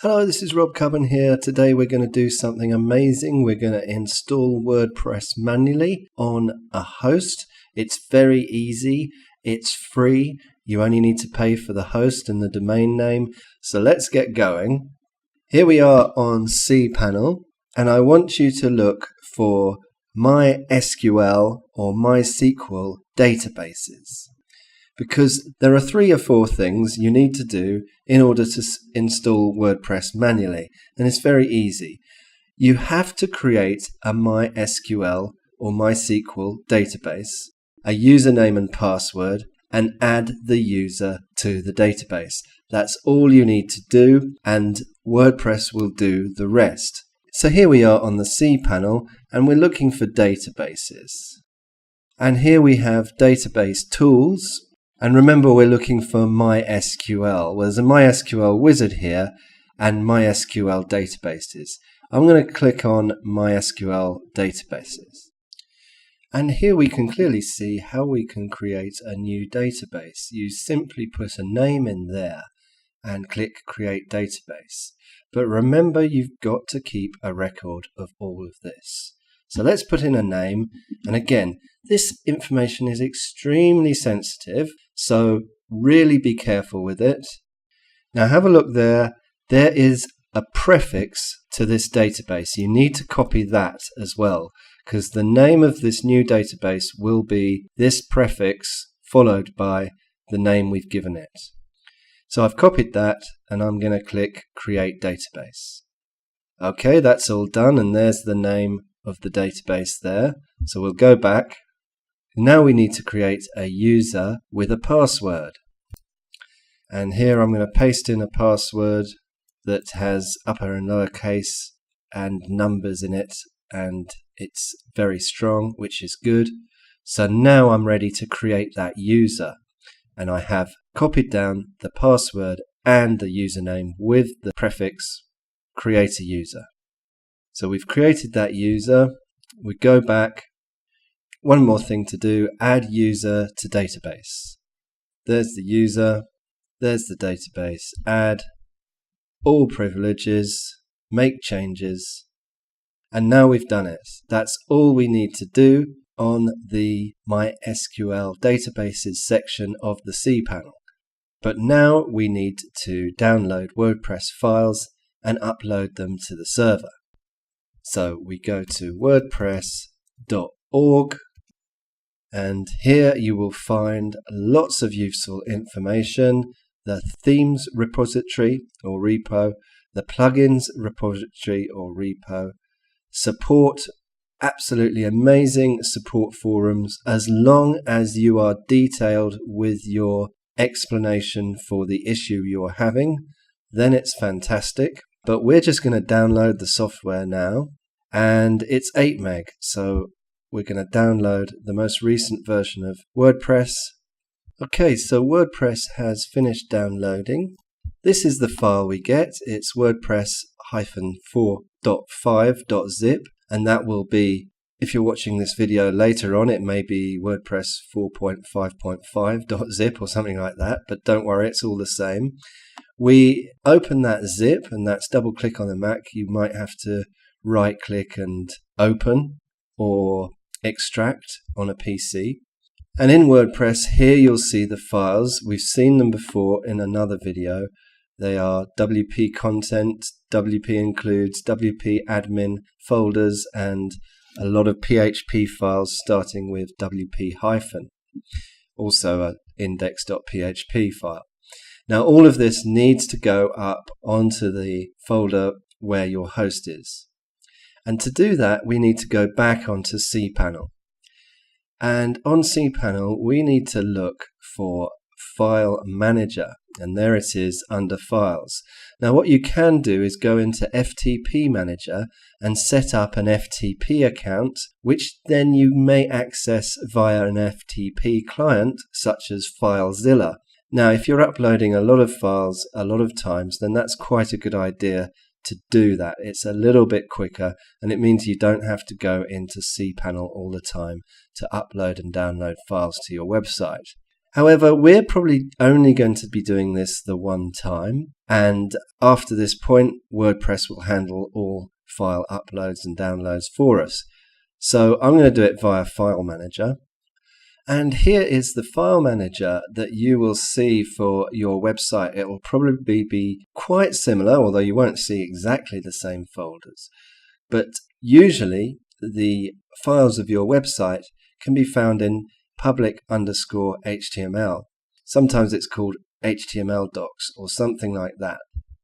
Hello, this is Rob Cubbon here. Today we're going to do something amazing. We're going to install WordPress manually on a host. It's very easy. It's free. You only need to pay for the host and the domain name. So let's get going. Here we are on cPanel, and I want you to look for MySQL or MySQL databases, because there are 3 or 4 things you need to do in order to install WordPress manually, and it's very easy. You have to create a MySQL or MySQL database, a username and password, and add the user to the database. That's all you need to do, and WordPress will do the rest. So here we are on the cPanel, and we're looking for databases. And here we have database tools. And remember, we're looking for MySQL. Well, there's a MySQL wizard here and MySQL databases. I'm going to click on MySQL databases. And here we can clearly see how we can create a new database. You simply put a name in there and click Create Database. But remember, you've got to keep a record of all of this. So let's put in a name, and again, this information is extremely sensitive, so really be careful with it. Now have a look there. There is a prefix to this database. You need to copy that as well, because the name of this new database will be this prefix followed by the name we've given it. So I've copied that, and I'm going to click Create Database. Okay, that's all done, and there's the name of the database there. So we'll go back. Now we need to create a user with a password. And here I'm going to paste in a password that has upper and lowercase and numbers in it, and it's very strong, which is good. So now I'm ready to create that user, and I have copied down the password and the username with the prefix create a user. So we've created that user. We go back. One more thing to do, add user to database. There's the user, there's the database, add all privileges, make changes, and now we've done it. That's all we need to do on the MySQL databases section of the cPanel. But now we need to download WordPress files and upload them to the server. So we go to wordpress.org, and here you will find lots of useful information: the themes repository or repo, the plugins repository or repo, support, absolutely amazing support forums. As long as you are detailed with your explanation for the issue you're having, then it's fantastic. But we're just going to download the software now, and it's 8 meg, so we're going to download the most recent version of WordPress. Okay, so WordPress has finished downloading. This is the file we get. It's WordPress-4.5.zip, and that will be, if you're watching this video later on, it may be WordPress 4.5.5.zip or something like that, but don't worry, it's all the same. We open that zip, and that's double click on the Mac. You might have to right click and open or extract on a PC. And in WordPress, here you'll see the files. We've seen them before in another video. They are WP content, WP includes, WP admin, folders, and a lot of PHP files starting with WP hyphen. Also an index.php file. Now all of this needs to go up onto the folder where your host is. And to do that, we need to go back onto cPanel. And on cPanel, we need to look for File Manager. And there it is under Files. Now what you can do is go into FTP Manager and set up an FTP account, which then you may access via an FTP client, such as FileZilla. Now, if you're uploading a lot of files a lot of times, then that's quite a good idea to do that. It's a little bit quicker, and it means you don't have to go into cPanel all the time to upload and download files to your website. However, we're probably only going to be doing this the one time, And after this point, WordPress will handle all file uploads and downloads for us. So I'm going to do it via File Manager. And here is the file manager that you will see for your website. It will probably be quite similar, although you won't see exactly the same folders. But usually the files of your website can be found in public_HTML. Sometimes it's called HTML docs or something like that.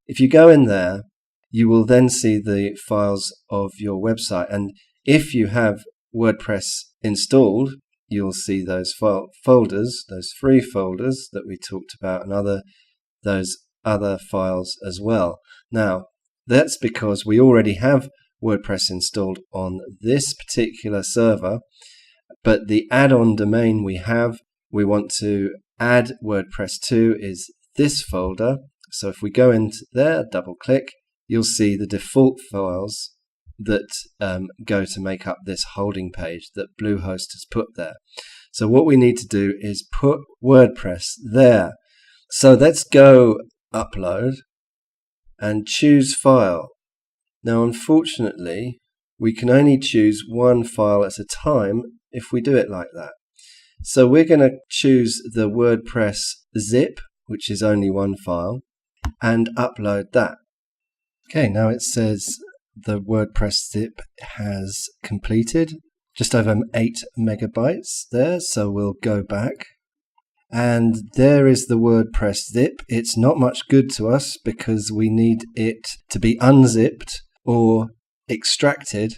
If you go in there, you will then see the files of your website. And if you have WordPress installed, you'll see those folders, those free folders that we talked about, and those other files as well. Now, that's because we already have WordPress installed on this particular server, but the add-on domain we want to add WordPress to is this folder. So if we go into there, double click, you'll see the default files that go to make up this holding page that Bluehost has put there. So what we need to do is put WordPress there. So let's go upload and choose file. Now unfortunately we can only choose one file at a time if we do it like that. So we're going to choose the WordPress zip, which is only one file, and upload that. Okay, now it says the WordPress zip has completed, just over 8 megabytes there, so we'll go back. And there is the WordPress zip. It's not much good to us because we need it to be unzipped or extracted.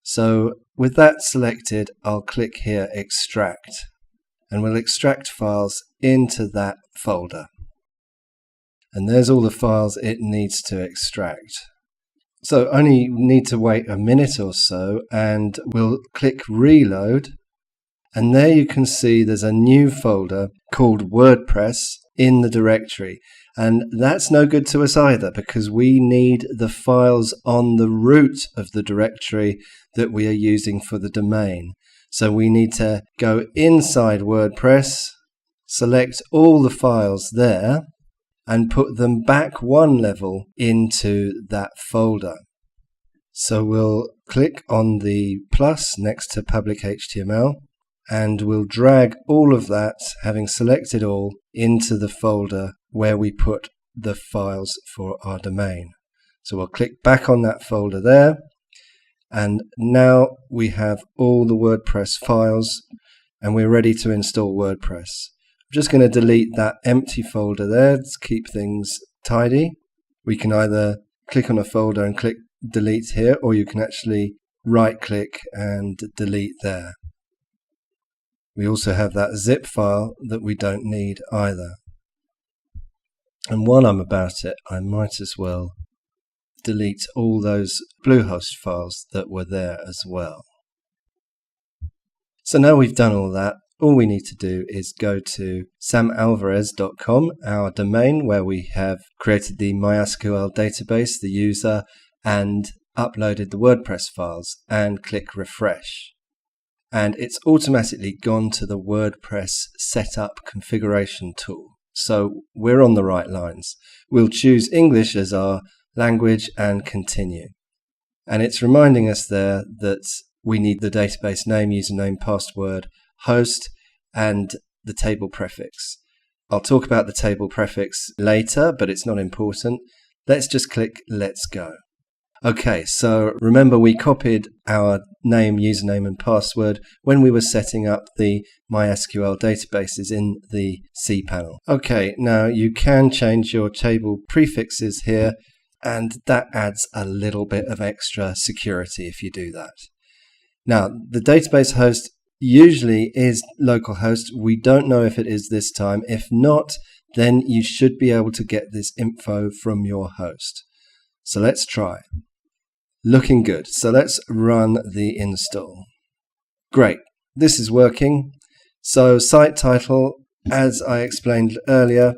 So with that selected, I'll click here, extract, and we'll extract files into that folder. And there's all the files it needs to extract. So only need to wait a minute or so, and we'll click reload, and there you can see there's a new folder called WordPress in the directory, and that's no good to us either because we need the files on the root of the directory that we are using for the domain. So we need to go inside WordPress, select all the files there, and put them back one level into that folder. So we'll click on the plus next to public HTML, and we'll drag all of that, having selected all, into the folder where we put the files for our domain. So we'll click back on that folder there, and now we have all the WordPress files and we're ready to install WordPress. I'm just going to delete that empty folder there to keep things tidy. We can either click on a folder and click delete here, or you can actually right click and delete there. We also have that zip file that we don't need either. And while I'm about it, I might as well delete all those Bluehost files that were there as well. So now we've done all that, all we need to do is go to samalvarez.com, our domain where we have created the MySQL database, the user, and uploaded the WordPress files, and click refresh. And it's automatically gone to the WordPress setup configuration tool. So we're on the right lines. We'll choose English as our language and continue. And it's reminding us there that we need the database name, username, password, host, and the table prefix. I'll talk about the table prefix later, but it's not important. Let's just click Let's Go. Okay, so remember we copied our name, username, and password when we were setting up the MySQL databases in the cPanel. Okay, now you can change your table prefixes here, and that adds a little bit of extra security if you do that. Now, the database host usually is localhost. We don't know if it is this time. If not, then you should be able to get this info from your host. So let's try. Looking good. So let's run the install. Great. This is working. So site title, as I explained earlier,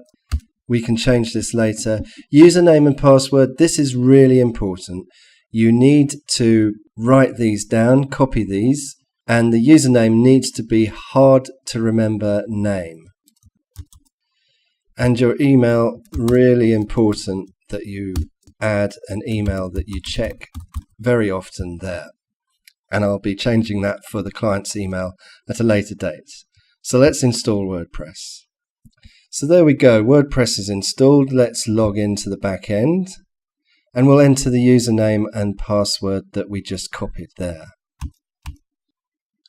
we can change this later. Username and password, this is really important. You need to write these down, copy these, and the username needs to be hard to remember name. And your email, really important that you add an email that you check very often there. And I'll be changing that for the client's email at a later date. So let's install WordPress. So there we go, WordPress is installed. Let's log into the back end and we'll enter the username and password that we just copied there.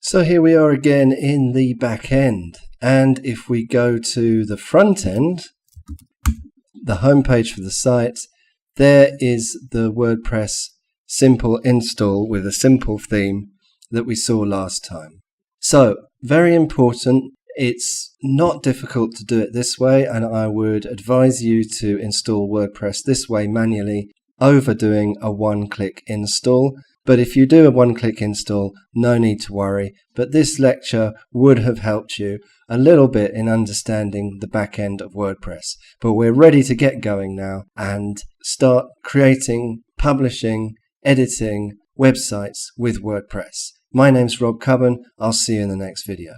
So here we are again in the back end. And if we go to the front end, the home page for the site, there is the WordPress simple install with a simple theme that we saw last time. So very important, it's not difficult to do it this way, and I would advise you to install WordPress this way manually over doing a one-click install. But if you do a one-click install, no need to worry. But this lecture would have helped you a little bit in understanding the back end of WordPress. But we're ready to get going now and start creating, publishing, editing websites with WordPress. My name's Rob Cubban. I'll see you in the next video.